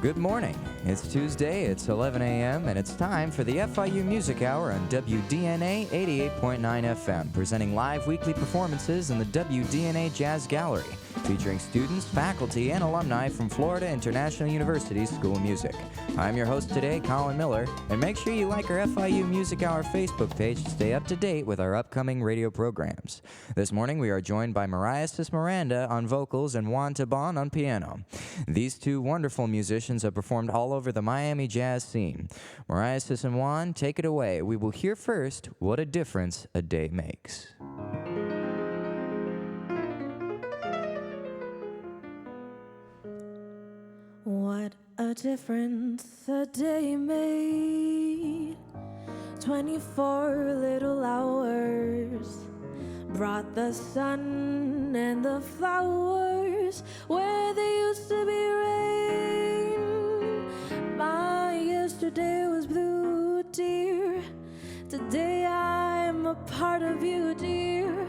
Good morning. It's Tuesday, it's 11 a.m., and it's time for the FIU Music Hour on WDNA 88.9 FM, presenting live weekly performances in the WDNA Jazz Gallery, featuring students, faculty, and alumni from Florida International University's School of Music. I'm your host today, Colin Miller, and make sure you like our FIU Music Hour Facebook page to stay up to date with our upcoming radio programs. This morning, we are joined by Meraises Miranda on vocals and Juan Tobon on piano. These two wonderful musicians have performed all over the Miami jazz scene. Meraises and Juan, take it away. We will hear first What a Difference a Day Makes. What a difference a day made. 24 little hours brought the sun and the flowers where there used to be rain. My yesterday was blue, dear. Today I'm a part of you, dear.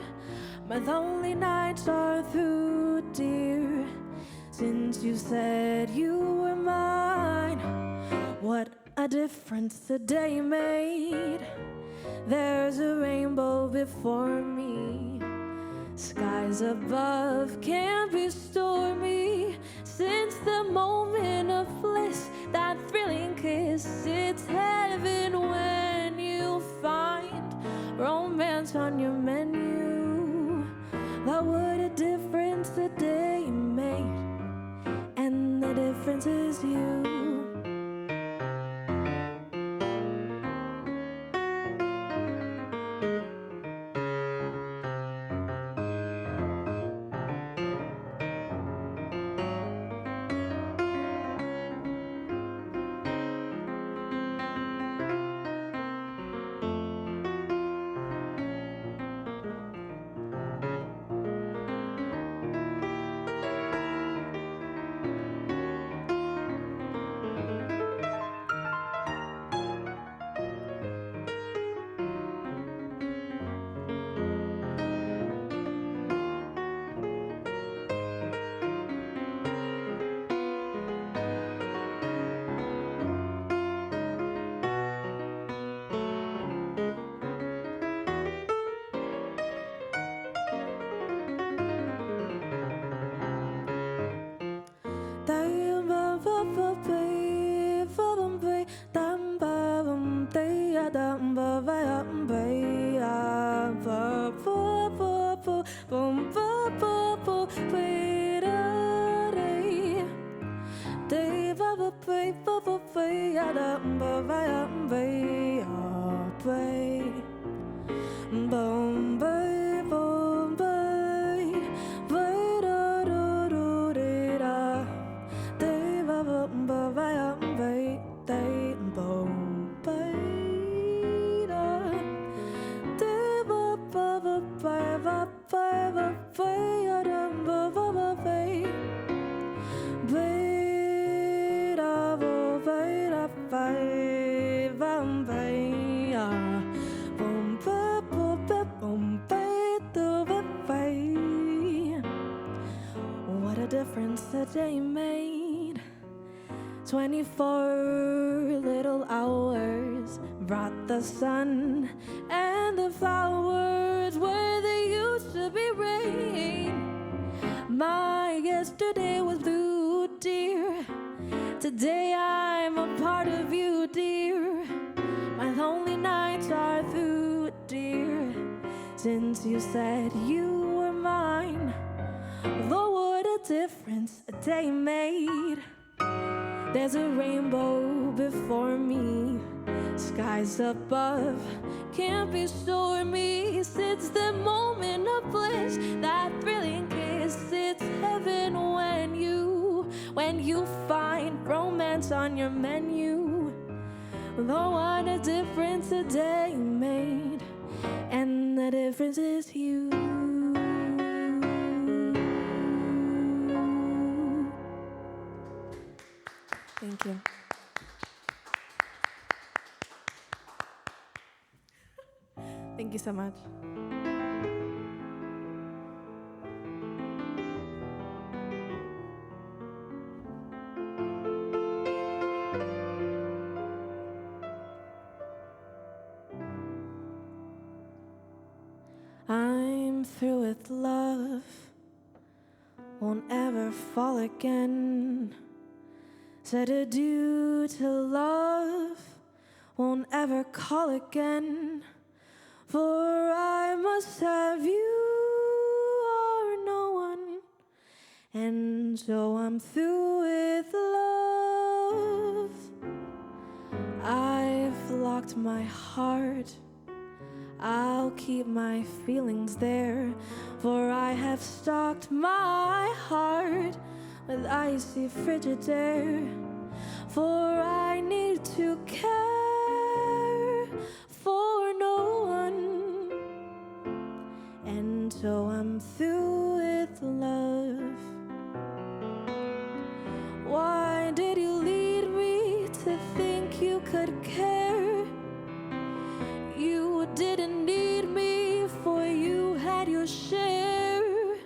My lonely nights are through, dear. Since you said you were mine, what a difference a day made. There's a rainbow before me. Skies above can't be stormy. Since the moment of bliss, that thrilling kiss, it's heaven when you find romance on your menu. But what a difference a day made. And the difference is you. What a difference a day made. 24 little hours brought the sun and the flowers where there used to be rain. My yesterday was blue, dear. Today I'm a part of you, dear. My lonely nights are through, dear. Since you said you were mine, Lord, what a difference a day made. There's a rainbow before me. Skies above can't be stormy. Since the moment of bliss, that thrilling kiss, it's heaven when you find romance on your menu. Lord, what a difference a day made. And the difference is you. Thank you. Thank you so much. with love won't ever fall again. Said adieu to love won't ever call again. For I must have you or no one. And so I'm through with love. I've locked my heart. I'll keep my feelings there, for I have stocked my heart with icy Frigidaire. For I need to care for no one. And so I'm through with love. Why did you lead me to think you could care? You didn't need me, for you had your share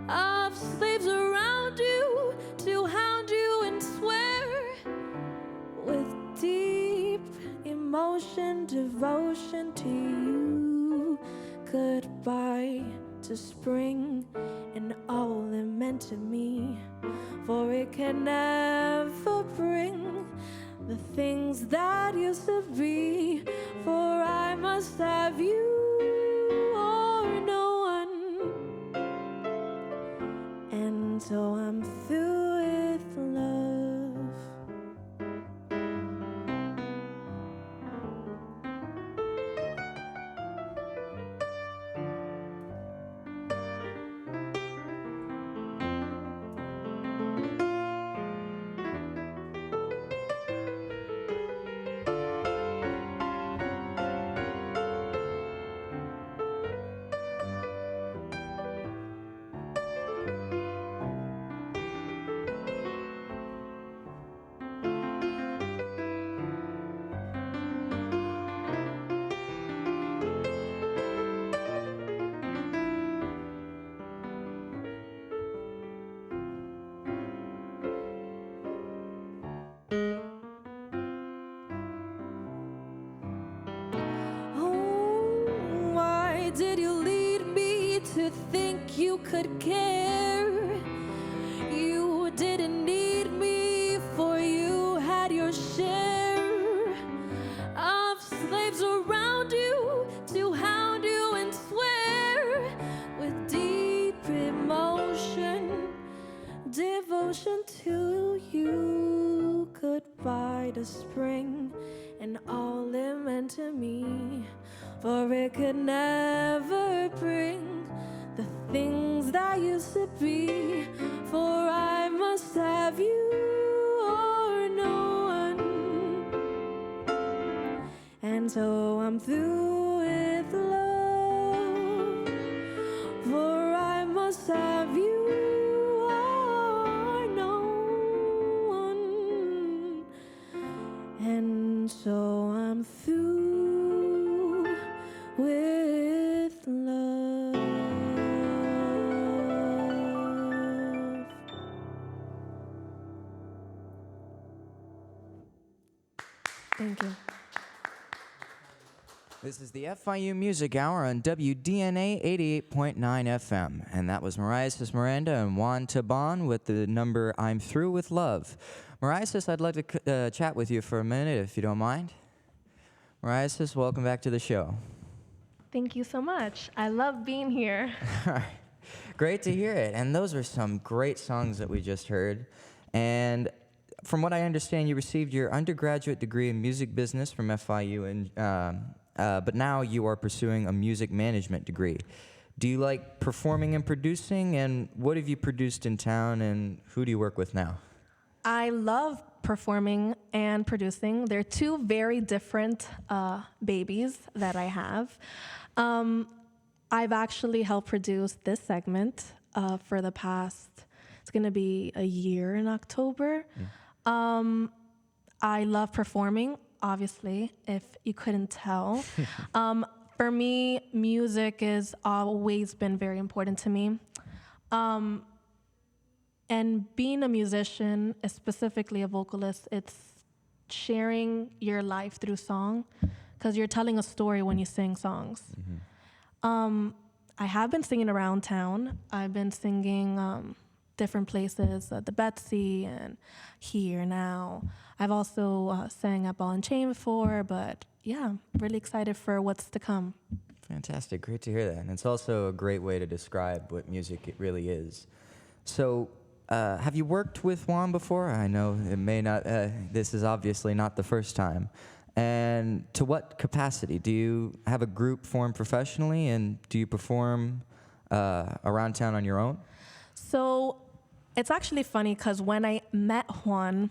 of slaves around you to hound you and swear with deep emotion, devotion to you. Goodbye to spring and all it meant to me, for it can never bring the things that used to be. For I must have you or no one. And so I'm through with love. Did you lead me to think you could care? You didn't need me, for you had your share of slaves around you to hound you and swear with deep emotion, devotion to you. Goodbye to spring and all it meant to me, for it could never bring the things that used to be. For I must have you or no one. And so I'm through with love, for I must have you or no one. And so I'm through with love. Thank you. This is the FIU Music Hour on WDNA 88.9 FM. And that was Meraises Miranda and Juan Tobon with the number I'm Through with Love. Meraises, I'd like to chat with you for a minute, if you don't mind. Meraises, welcome back to the show. Thank you so much. I love being here. All right. Great to hear it. And those are some great songs that we just heard. And from what I understand, you received your undergraduate degree in music business from FIU, but now you are pursuing a music management degree. Do you like performing and producing? And what have you produced in town, and who do you work with now? I love performing and producing. They're two very different babies that I have. I've actually helped produce this segment for the past, it's going to be a year in October. I love performing, obviously, if you couldn't tell. For me, music has always been very important to me. And being a musician, specifically a vocalist, it's sharing your life through song, because you're telling a story when you sing songs. I have been singing around town. I've been singing different places, the Betsy and here now. I've also sang at Ball and Chain before, but yeah, really excited for what's to come. Fantastic. Great to hear that. And it's also a great way to describe what music it really is. So, have you worked with Juan before? I know it may not, this is obviously not the first time. And to what capacity? Do you have a group formed professionally, and do you perform around town on your own? So it's actually funny because when I met Juan,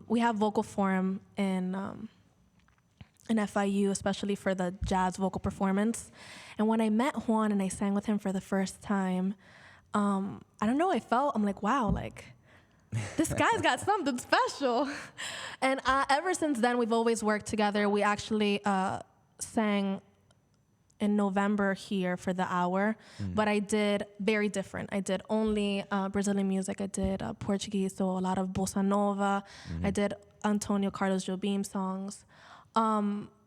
we have vocal forum in FIU, especially for the jazz vocal performance. And when I met Juan and I sang with him for the first time, I don't know, I'm like, wow, like, this guy's got something special. And ever since then, we've always worked together. We actually sang in November here for the hour, but I did very different. I did only Brazilian music. I did Portuguese, so a lot of bossa nova. I did Antonio Carlos Jobim songs.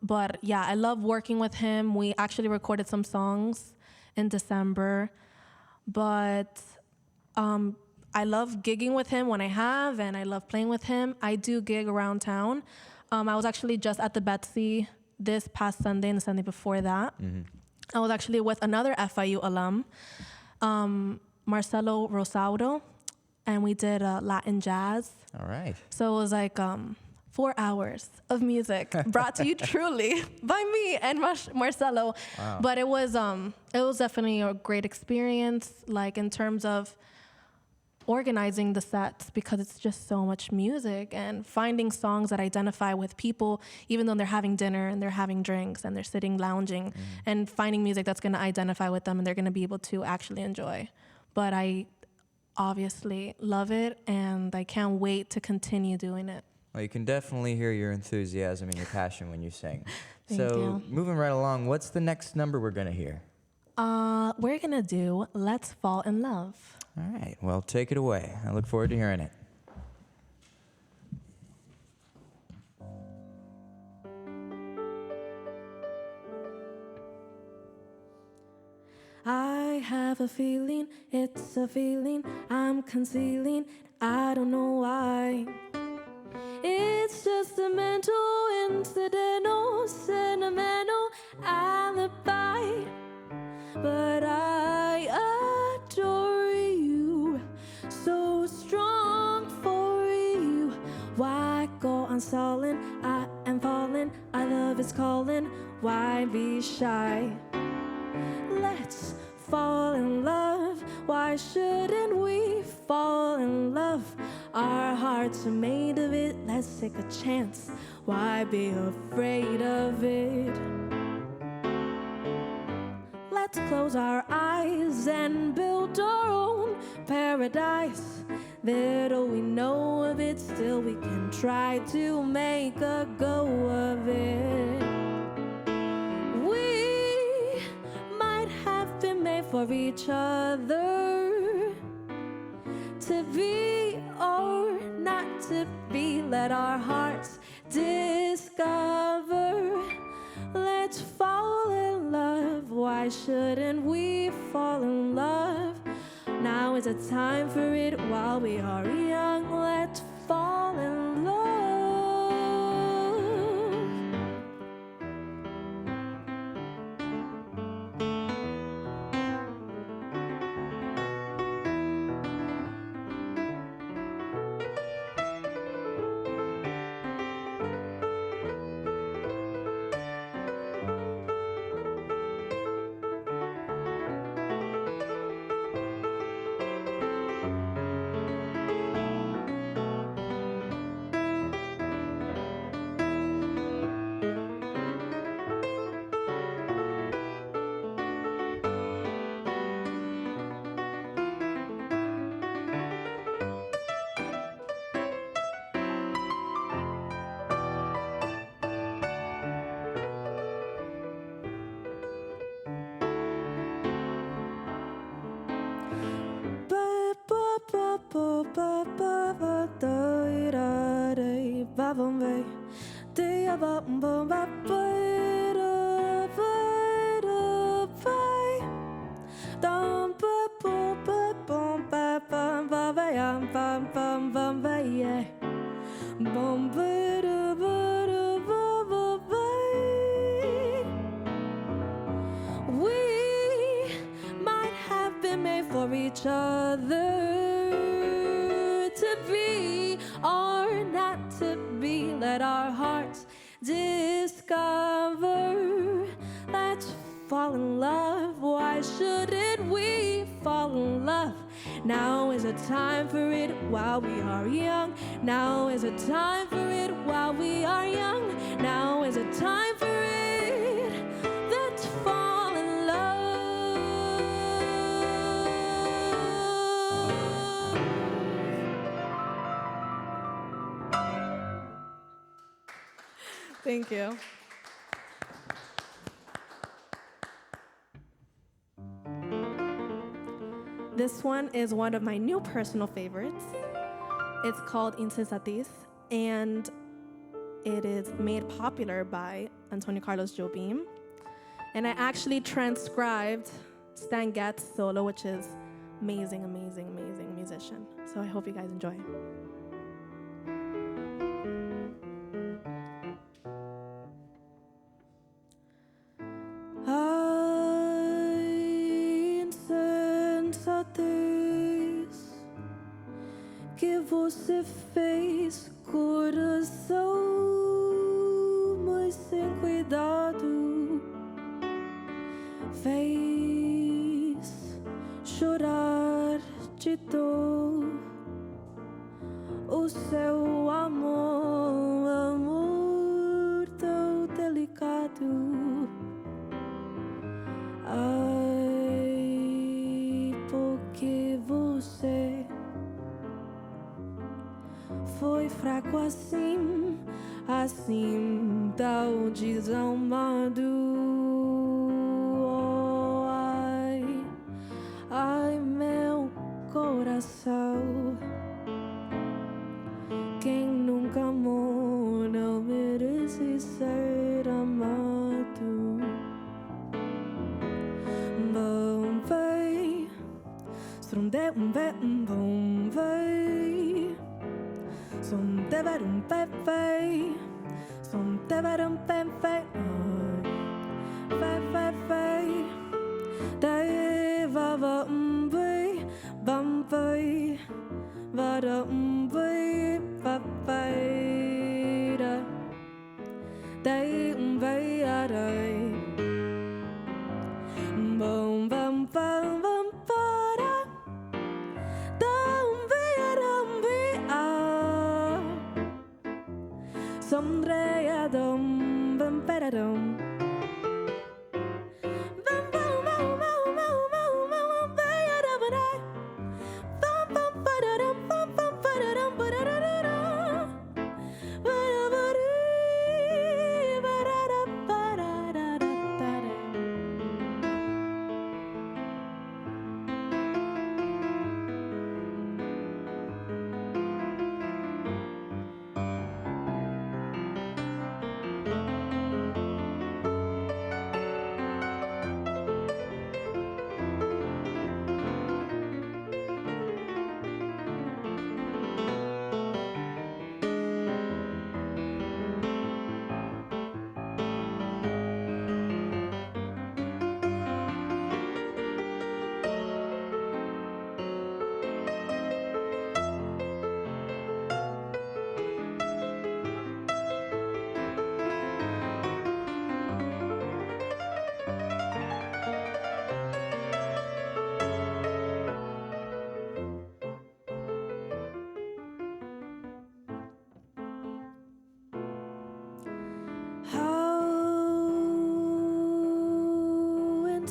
But yeah, I love working with him. We actually recorded some songs in December, but I love gigging with him when I have, and I love playing with him. I do gig around town. I was actually just at the Betsy this past Sunday and the Sunday before that. I was actually with another FIU alum, Marcelo Rosado, and we did Latin jazz. All right. So it was like 4 hours of music brought to you truly by me and Marcelo. Wow. But it was definitely a great experience, like in terms of organizing the sets, because it's just so much music, and finding songs that identify with people, even though they're having dinner and they're having drinks and they're sitting lounging, and finding music that's going to identify with them and they're going to be able to actually enjoy. But I obviously love it, and I can't wait to continue doing it. Well, you can definitely hear your enthusiasm and your passion when you sing. Thank you. Moving right along, what's the next number we're going to hear? We're going to do Let's Fall in Love. All right, well, take it away. I look forward to hearing it. I have a feeling, it's a feeling I'm concealing, I don't know why. It's just a mental, incidental, sentimental alibi. But I adore you, so strong for you. Why go on stalling? I am falling, our love is calling. Why be shy? Let's fall in love. Why shouldn't we fall in love? Our hearts are made of it. Let's take a chance. Why be afraid of it? Let's close our eyes and build our own paradise. Little we know of it, still we can try to make a go of it. We might have been made for each other, to be or not to be. Let our hearts discover. Let's fall in love. Why shouldn't we fall in love? Now is the time for it while we are young. Let's fall in love. Dum ba boom ba boom ba bum ba ba yum bum bum bum ba yeah. Bum ba da ba da ba ba ba. We might have been made for each other, to be or not to be. Let our hearts discover. Let's fall in love. Why shouldn't we fall in love? Now is a time for it while we are young. Now is a time for it while we are young. Now is a time for it. Let's fall in love. Thank you. This one is one of my new personal favorites. It's called Insensatis, and it is made popular by Antonio Carlos Jobim. And I actually transcribed Stan Getz' solo, which is amazing, amazing, amazing musician. So I hope you guys enjoy. Que você fez, coração, mas sem cuidado, fez chorar de dor o seu amor, amor tão delicado. Ai, porque você foi fraco assim, assim, tão desalmado. Oh, ai, ai, meu coração. Quem nunca amou não merece ser amado. Bom, vai, strunde, bom, vai. Som devarum pepe, som devarum pepe, pepe, dae vava umbe, bumbe, vada umbe, pepe, dae umbe adai, bum bum bum bum para, da umbe adambe ah. Somdreadum, bumperadum. Bum bum bum bum bum bum bum bayadabada. Bum bum badadum, bum bum badadum, badadadadum. Badabadi, badadabadadadadada.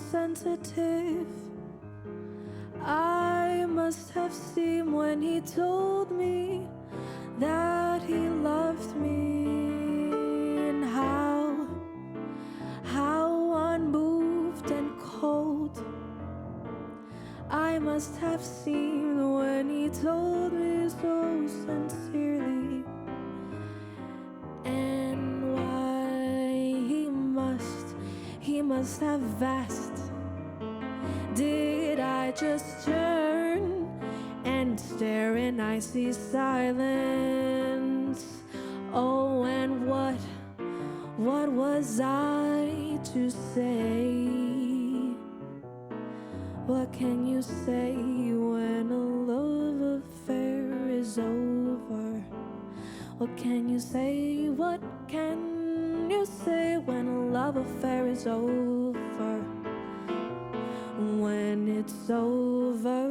Sensitive I must have seemed when he told me that he loved me, and how unmoved and cold I must have seemed when he told me so sincerely, and why he must have vast I just turn and stare and I see silence. Oh, and what was I to say? What can you say when a love affair is over? What can you say? What can you say when a love affair is over? When it's over,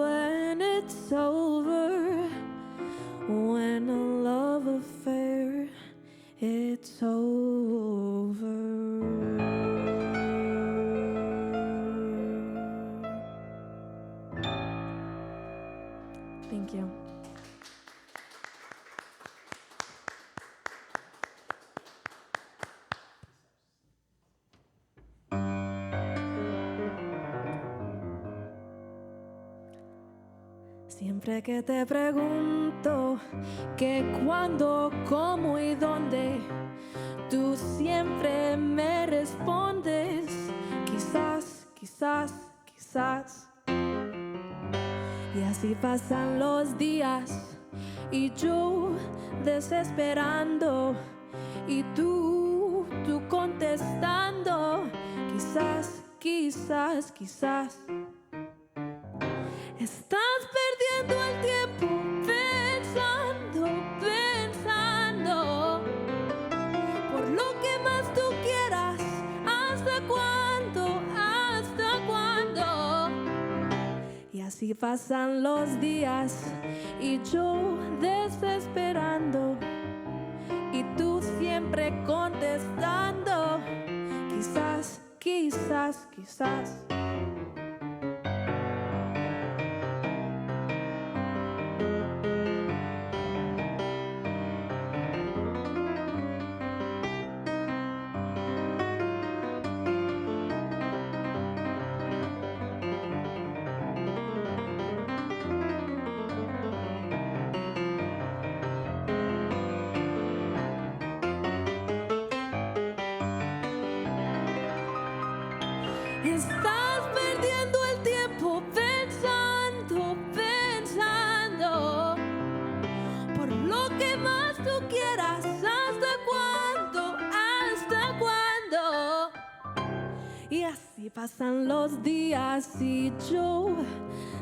when it's over, when a love affair, it's over. Thank you. Siempre que te pregunto qué, cuándo, cómo y dónde, tú siempre me respondes quizás, quizás, quizás. Y así pasan los días y yo desesperando y tú contestando quizás, quizás, quizás. Estás perdiendo el tiempo pensando, pensando por lo que más tú quieras. ¿Hasta cuándo? ¿Hasta cuándo? Y así pasan los días y yo desesperando y tú siempre contestando quizás, quizás, quizás. Estás perdiendo el tiempo pensando, pensando por lo que más tú quieras. ¿Hasta cuándo? ¿Hasta cuándo? Y así pasan los días y yo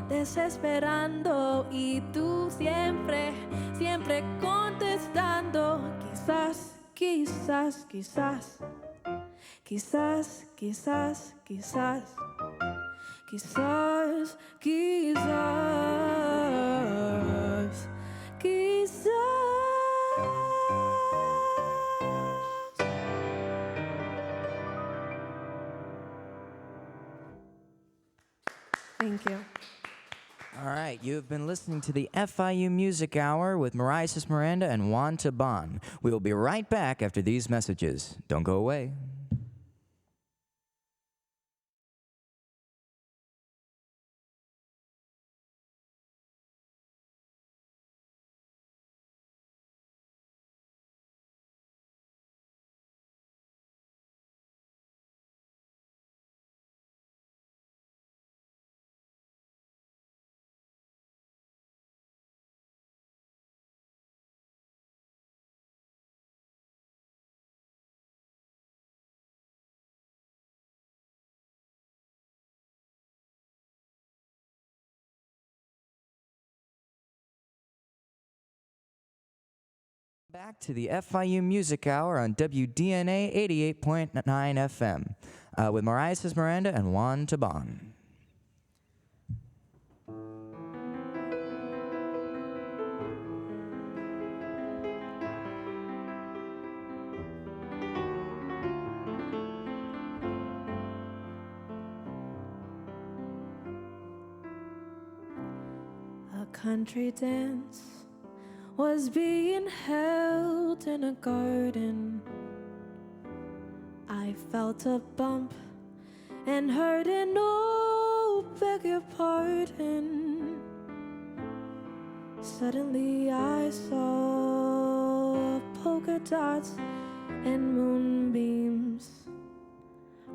desesperando y tú siempre, siempre contestando quizás, quizás, quizás. Quizás, quizás, quizás, quizás, quizás, quizás. Thank you. All right, you have been listening to the FIU Music Hour with Meraises Miranda and Juan Tobon. We will be right back after these messages. Don't go away. Back to the FIU Music Hour on WDNA 88.9 FM with Meraises Miranda and Juan Tobon. A country dance was being held in a garden. I felt a bump and heard an "oh, beg your pardon." Suddenly I saw polka dots and moonbeams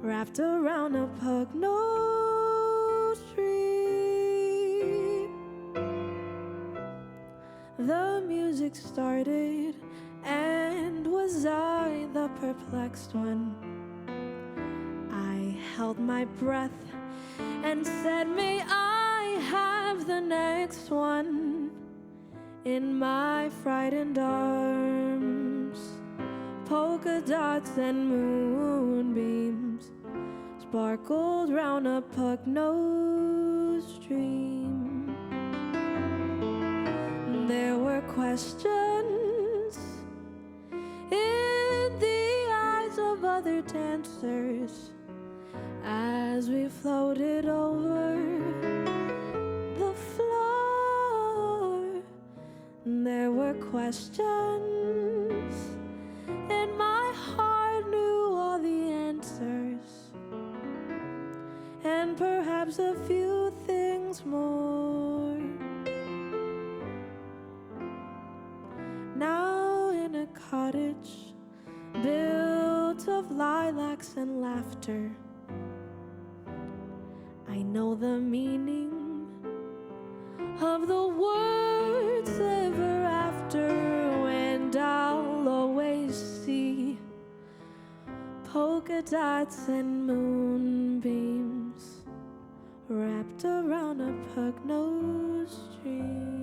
wrapped around a pug nose. music started, and was I the perplexed one? I held my breath and said, may I have the next one? In my frightened arms, polka dots and moonbeams sparkled round a pug-nosed dream. There were questions in the eyes of other dancers as we floated over the floor. There were questions, and my heart knew all the answers, and perhaps a few things more. Now in a cottage built of lilacs and laughter, I know the meaning of the words ever after, and I'll always see polka dots and moonbeams wrapped around a pug-nosed dream.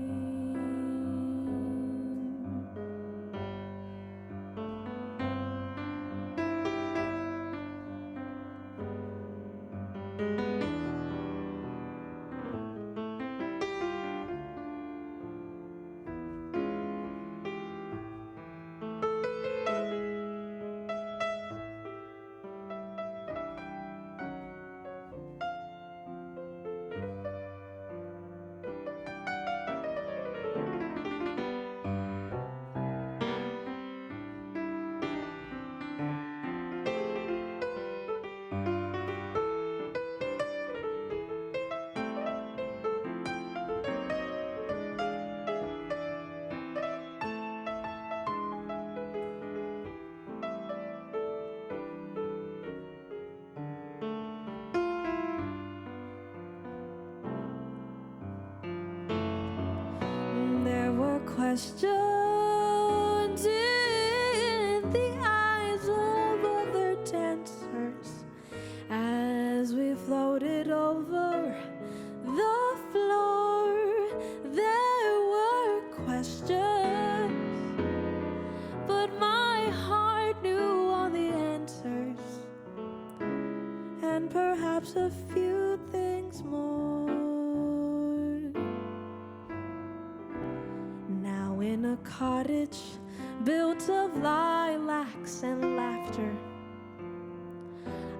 Questions in the eyes of other dancers as we floated over the floor. There were questions, but my heart knew all the answers, and perhaps a few things more. In a cottage built of lilacs and laughter,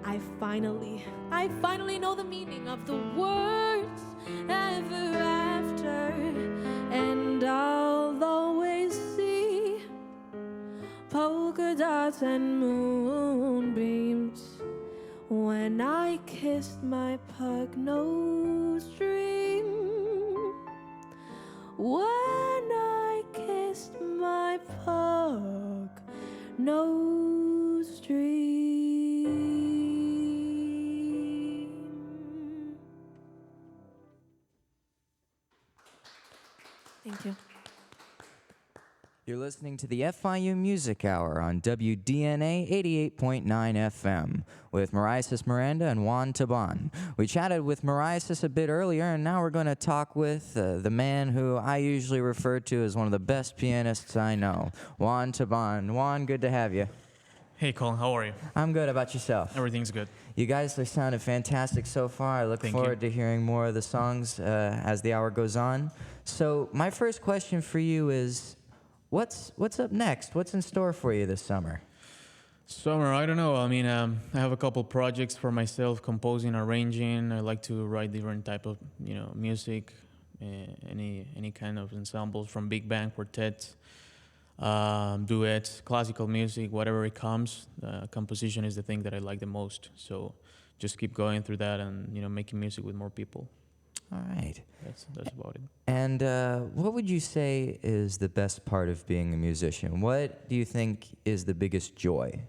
I finally know the meaning of the words ever after, and I'll always see polka dots and moonbeams when I kissed my pug-nosed dream. When I kissed my pug-nosed dream. Thank you. You're listening to the FIU Music Hour on WDNA 88.9 FM with Meraises Miranda and Juan Tobon. We chatted with Meraises a bit earlier, and now we're going to talk with the man who I usually refer to as one of the best pianists I know, Juan Tobon. Juan, good to have you. Hey, Colin, how are you? I'm good. How about yourself? Everything's good. You guys are sounding fantastic so far. I look forward to hearing more of the songs as the hour goes on. So my first question for you is, what's up next? What's in store for you this summer? Summer, I don't know. I mean, I have a couple projects for myself, composing, arranging. I like to write different type of, music, any kind of ensembles, from big band, quartets, duets, classical music, whatever it comes. Composition is the thing that I like the most. So just keep going through that and, making music with more people. All right. That's about it. And what would you say is the best part of being a musician? What do you think is the biggest joy?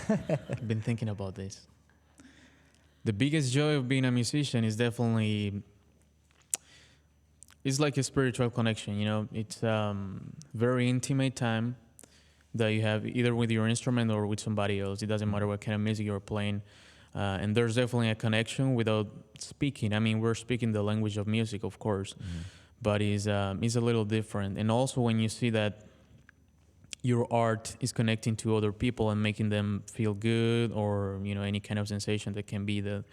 I've been thinking about this. The biggest joy of being a musician is definitely it's like a spiritual connection, you know. It's very intimate time that you have either with your instrument or with somebody else. It doesn't matter what kind of music you're playing. And there's definitely a connection without speaking. I mean, we're speaking the language of music, of course, but it's a little different. And also when you see that your art is connecting to other people and making them feel good, or, you know, any kind of sensation that can be the,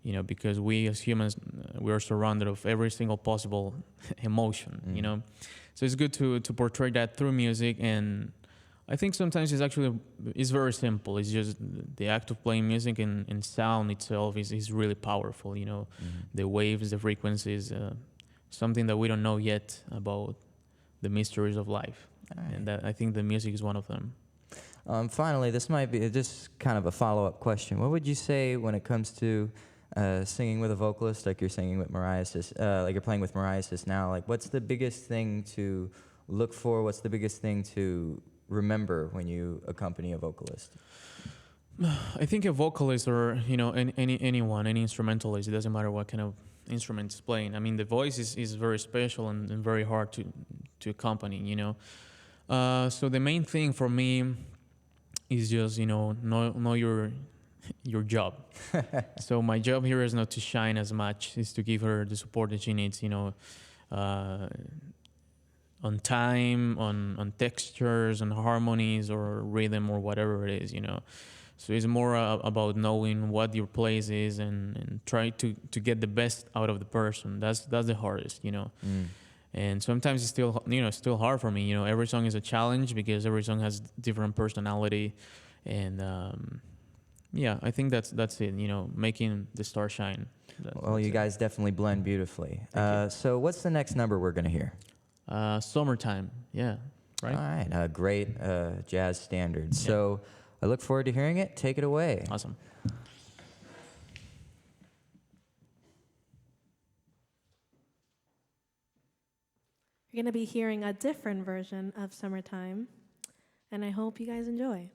you know, because we as humans, we are surrounded of every single possible emotion, you know. So it's good to portray that through music. And I think sometimes it's very simple. It's just the act of playing music and sound itself is really powerful, you know. The waves, the frequencies, something that we don't know yet about the mysteries of life. Right. And I think the music is one of them. Finally, this might be just kind of a follow-up question. What would you say when it comes to singing with a vocalist, like you're singing with Meraises, like you're playing with Meraises now? Like, what's the biggest thing to look for? What's the biggest thing to remember when you accompany a vocalist? I think a vocalist, or, you know, any instrumentalist, it doesn't matter what kind of instrument is playing. I mean, the voice is very special and very hard to accompany, you know. So the main thing for me is just, you know your job. So my job here is not to shine as much, is to give her the support that she needs, you know, on time, on textures, on harmonies, or rhythm, or whatever it is, you know. So it's more about knowing what your place is and try to get the best out of the person. That's the hardest, you know. And sometimes it's still hard for me, you know. Every song is a challenge because every song has different personality, and yeah, I think that's it, you know, making the star shine. Well, you guys definitely blend beautifully. So what's the next number we're going to hear? Summertime, yeah, right? All right, a great jazz standard. So I look forward to hearing it. Take it away. Awesome. You're going to be hearing a different version of Summertime, and I hope you guys enjoy.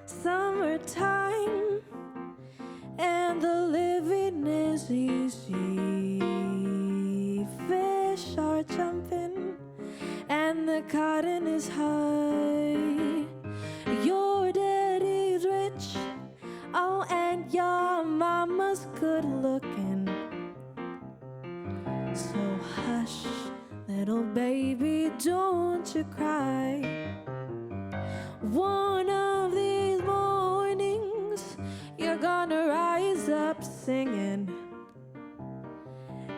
Summertime, and the living is easy. Fish are jumping, and the cotton is high. Your daddy's rich, oh, and your mama's good looking. So hush, little baby, don't you cry. One of these mornings, you're gonna rise up singing,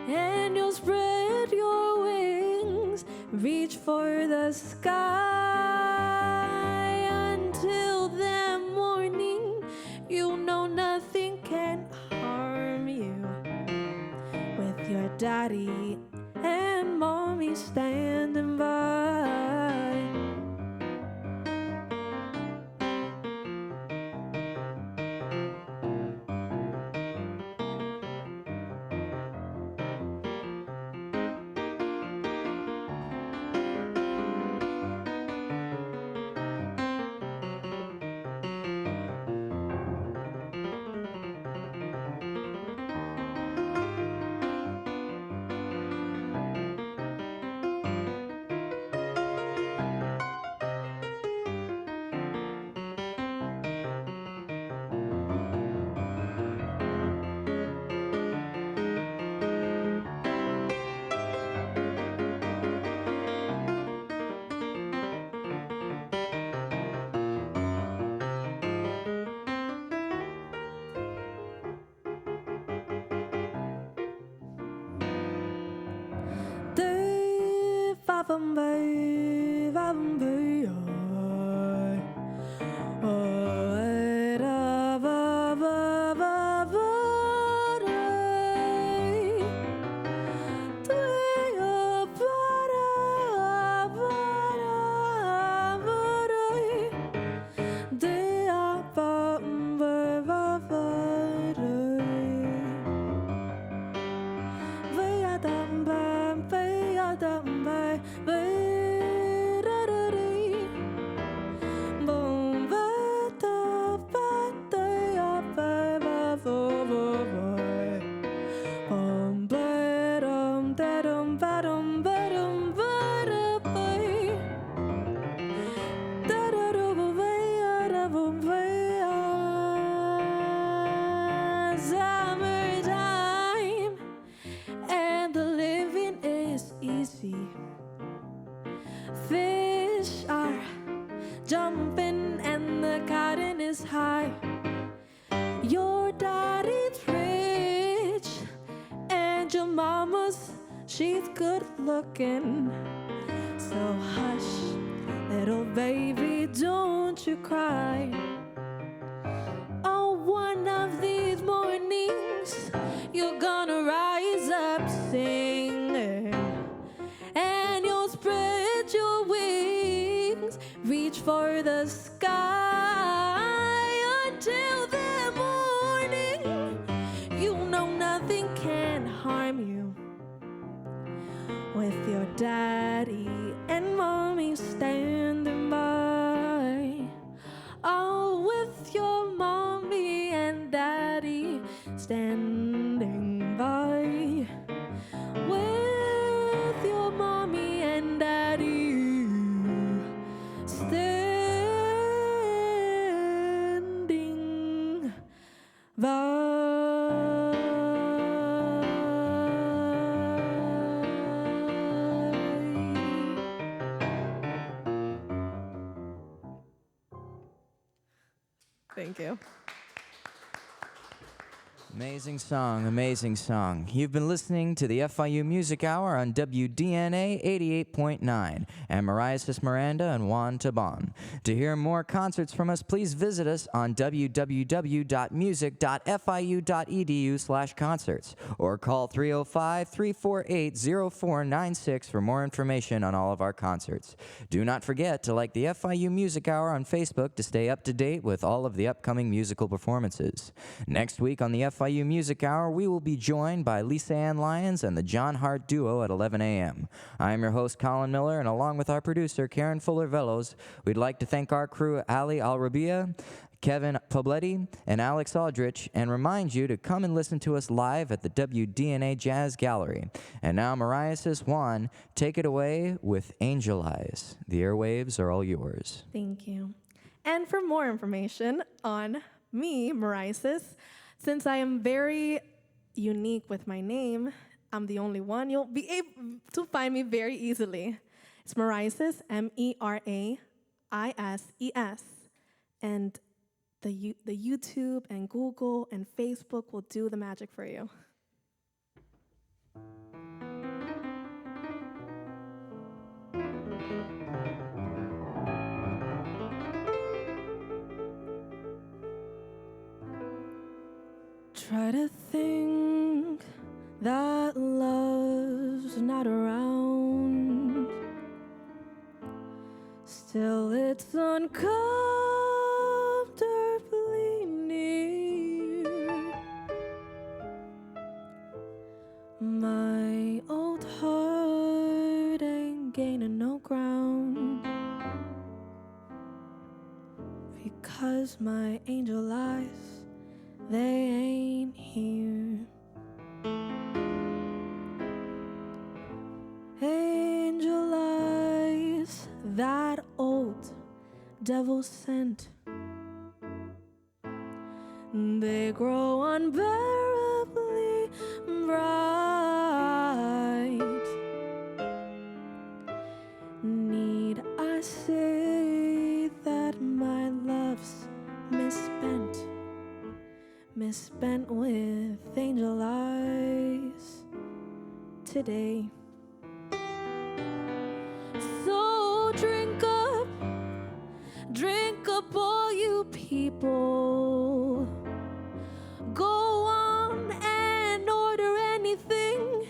and you'll spread your wings, reach for the sky. Until that morning, you know nothing can harm you, with your daddy and mommy standing by. mama's, she's good looking. So hush, little baby, don't you cry. Oh, one of these mornings, you're gonna rise up singing, and you'll spread your wings, reach for the sky. Until the morning, you know nothing can harm you, with your daddy and mommy standing by. Oh, with your mommy and daddy standing by. With your mommy and daddy standing by. Thank you. Amazing song, amazing song. You've been listening to the FIU Music Hour on WDNA 88.9 and Meraises Miranda and Juan Tobon. To hear more concerts from us, please visit us on www.music.fiu.edu/concerts or call 305-348-0496 for more information on all of our concerts. Do not forget to like the FIU Music Hour on Facebook to stay up to date with all of the upcoming musical performances. Next week on the FIU Music Hour, we will be joined by Lisa Ann Lyons and the John Hart Duo at 11 a.m. I am your host, Colin Miller, and along with our producer, Karen Fuller-Velos, we'd like to thank our crew, Ali Al-Rabia, Kevin Pobletti, and Alex Aldrich, and remind you to come and listen to us live at the WDNA Jazz Gallery. And now, Meraises, Juan, take it away with Angel Eyes. The airwaves are all yours. Thank you. And for more information on me, Meraises, since I am very unique with my name, I'm the only one, you'll be able to find me very easily. It's Meraises, Meraises. And the YouTube and Google and Facebook will do the magic for you. Try to think that love's not around. Still, it's uncomfortably near. My old heart ain't gaining no ground, because my angel eyes, they ain't here. Angel eyes, that old devil sent, they grow unbearably bright. Need I say that my love's misspent with angel eyes today? So drink up all you people. Go on and order anything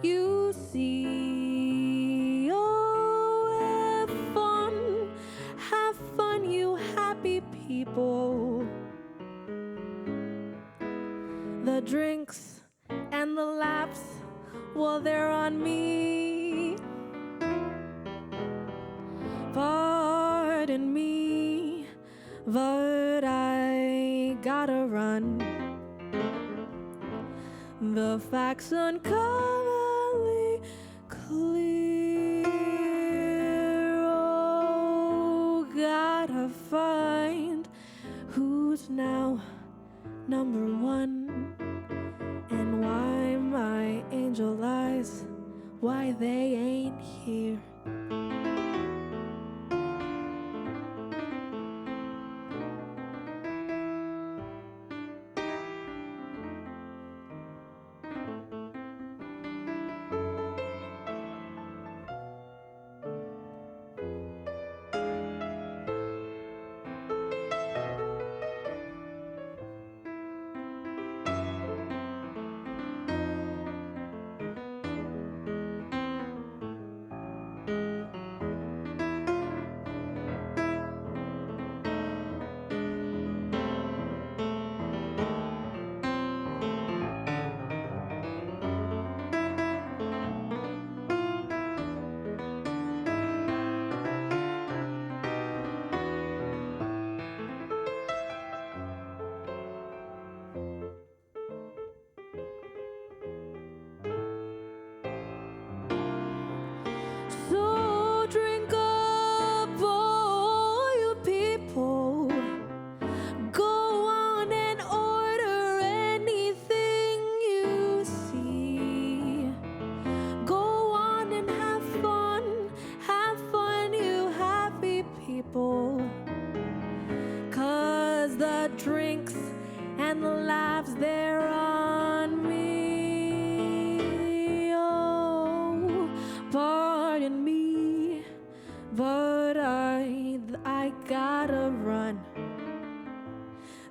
you see. Oh, have fun, you happy people. The drinks and the laughs, well, they're on me. Pardon me, but I gotta run. The facts uncommonly clear. Oh, gotta find who's now number one, and why my angel eyes, why they ain't here.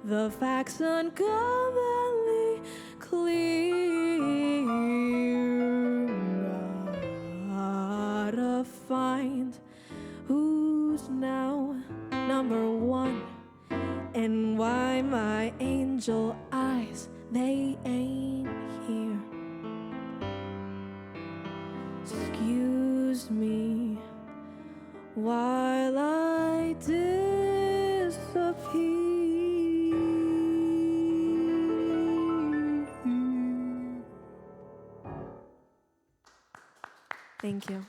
the facts uncommonly clear. Gotta find who's now number one, and why my angel eyes, they ain't here. Excuse me while I disappear. Thank you.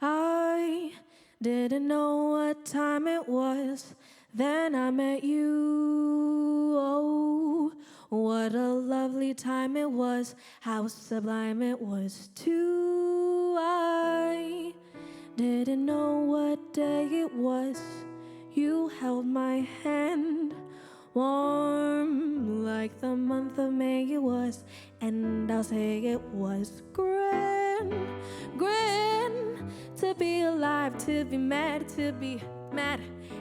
I didn't know what time it was, then I met you. Oh, what a lovely time it was, how sublime it was too. I didn't know what day it was, you held my hand, warm like the month of May it was, and I'll say it was grand, grand to be alive, to be mad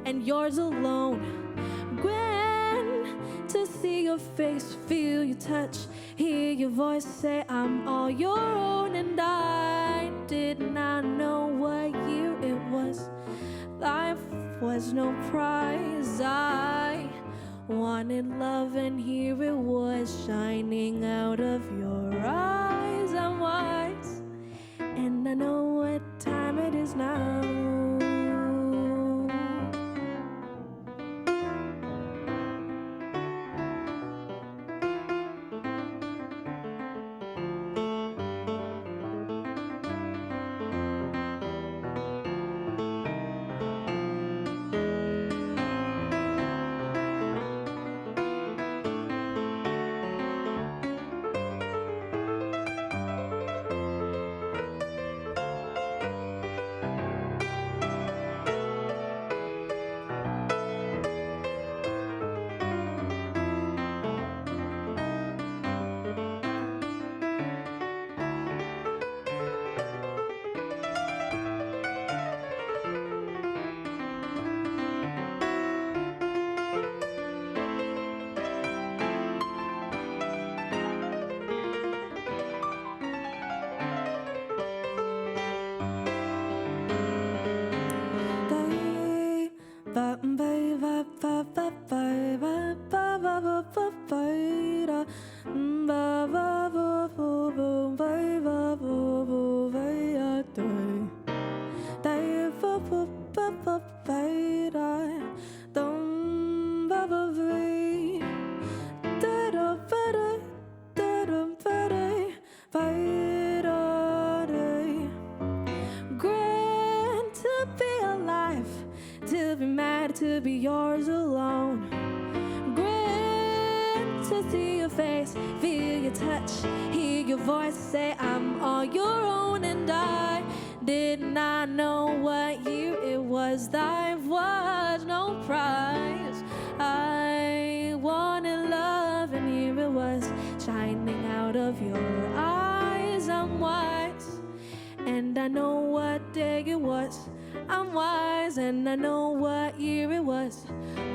and yours alone. Grand to see your face, feel your touch, hear your voice say I'm all your own. And I did not know what year it was, life was no prize. I wanted love and here it was, shining out of your eyes. I'm wise and I know what time it is now. To be yours alone. Great to see your face, feel your touch, hear your voice say I'm all your own. And I did not know what year it was, there was no prize. I wanted love and here it was, shining out of your eyes. I'm wise and I know what day it was. I'm wise and I know what year it was.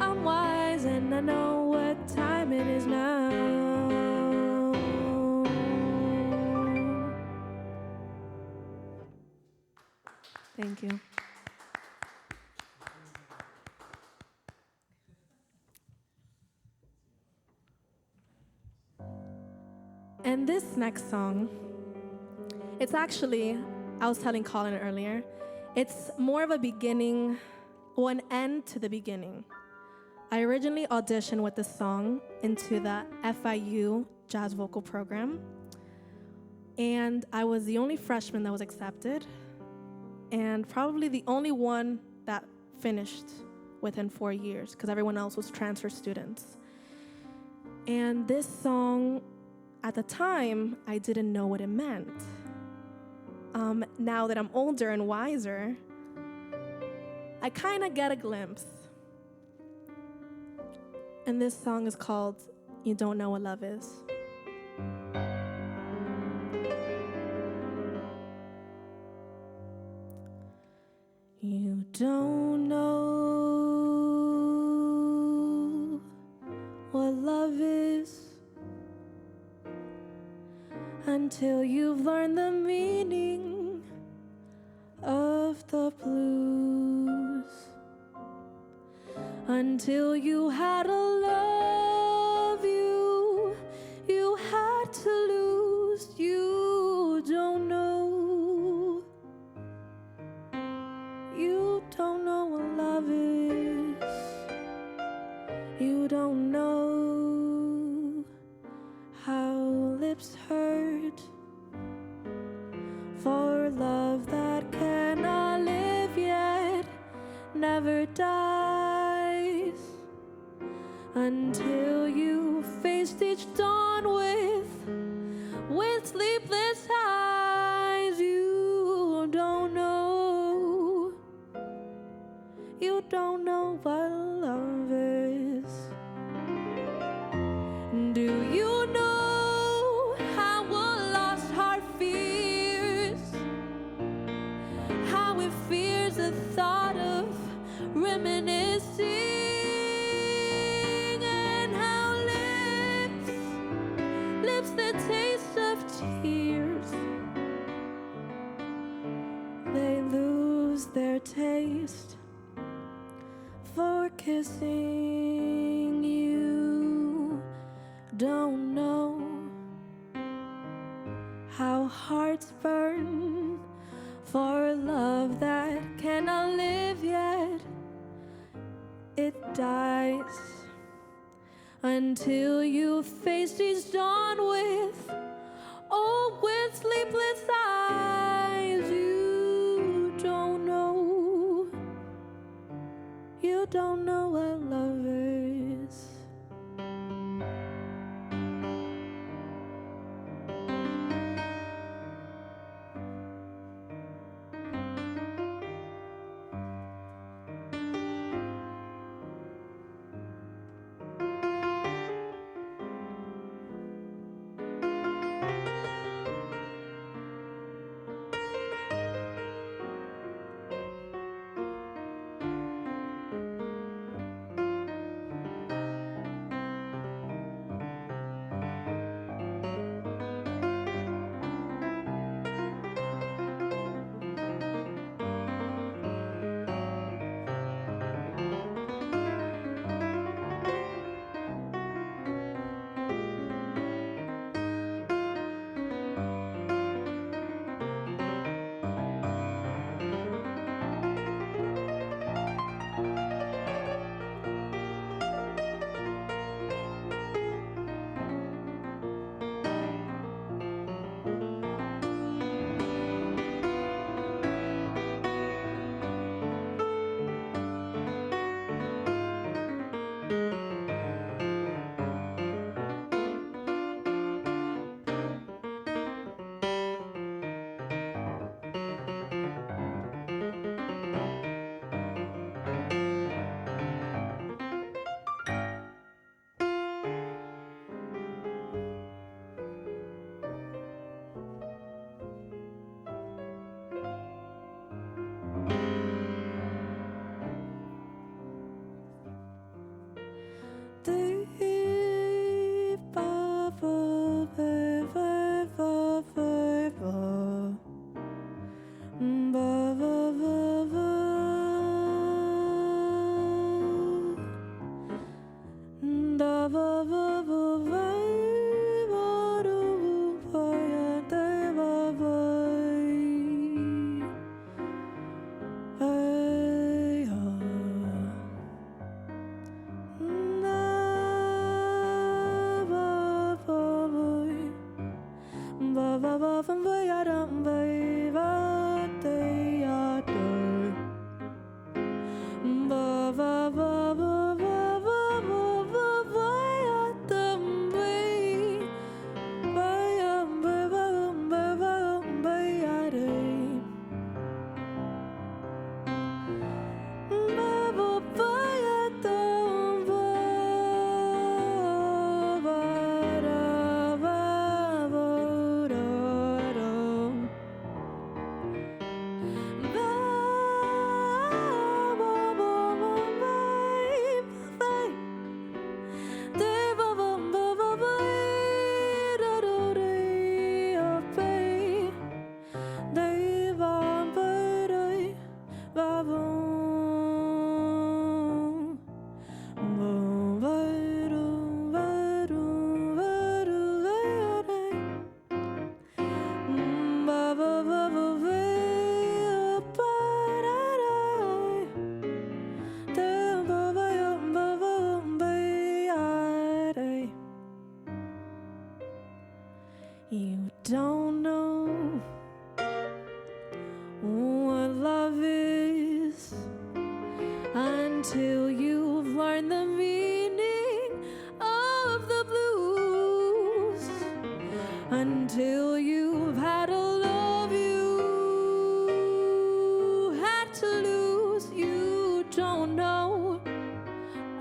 I'm wise and I know what time it is now. Thank you. And this next song, it's actually, I was telling Colin earlier, it's more of a beginning or an end to the beginning. I originally auditioned with this song into the FIU jazz vocal program, and I was the only freshman that was accepted, and probably the only one that finished within 4 years, because everyone else was transfer students. And this song, at the time, I didn't know what it meant. Now that I'm older and wiser, I kind of get a glimpse. And this song is called You Don't Know What Love Is. don't know what love is until you've learned the meaning of the blues, until you had to love you had to lose. You don't know, you don't know what love is. You don't know how lips hurt for love that cannot live yet never dies, until you faced each dawn with sleepless eyes. You don't know, you don't know what love is. Do you know how a lost heart fears? How it fears the thought of reminiscing, and how lips that taste of tears, they lose their taste for kissing. You don't know how hearts burn for love that cannot live yet. It dies until you face each dawn with sleepless eyes. You don't know, you don't know what love is.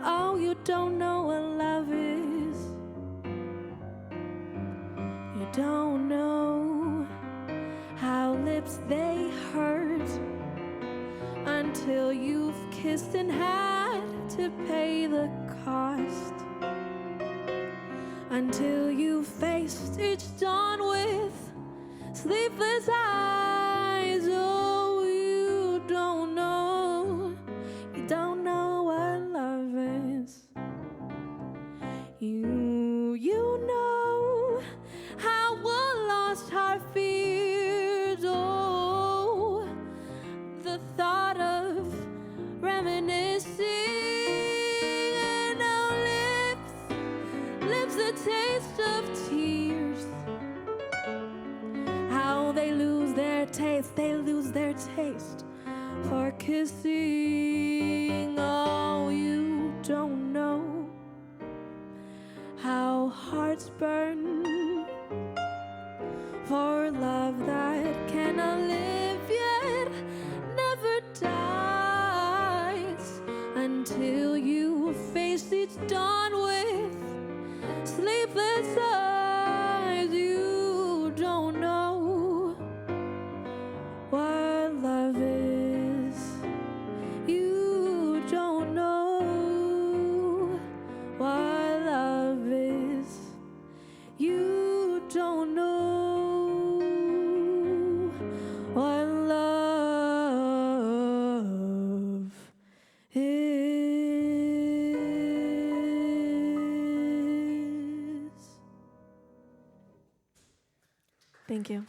Oh, you don't know what love is. You don't know how lips they hurt until you've kissed and had to pay the cost. Until you faced each dawn with sleepless eyes. Oh, you don't know what love is. You know how a lost heart fears. Oh, the thought of reminiscing and our lips the taste of tears. How they lose their taste for kissing. Oh, you don't know how hearts burn for love that cannot live yet never dies. Until you face each dawn with sleepless eyes. You don't know what love is. You don't know what love is. You don't know what love is. Thank you.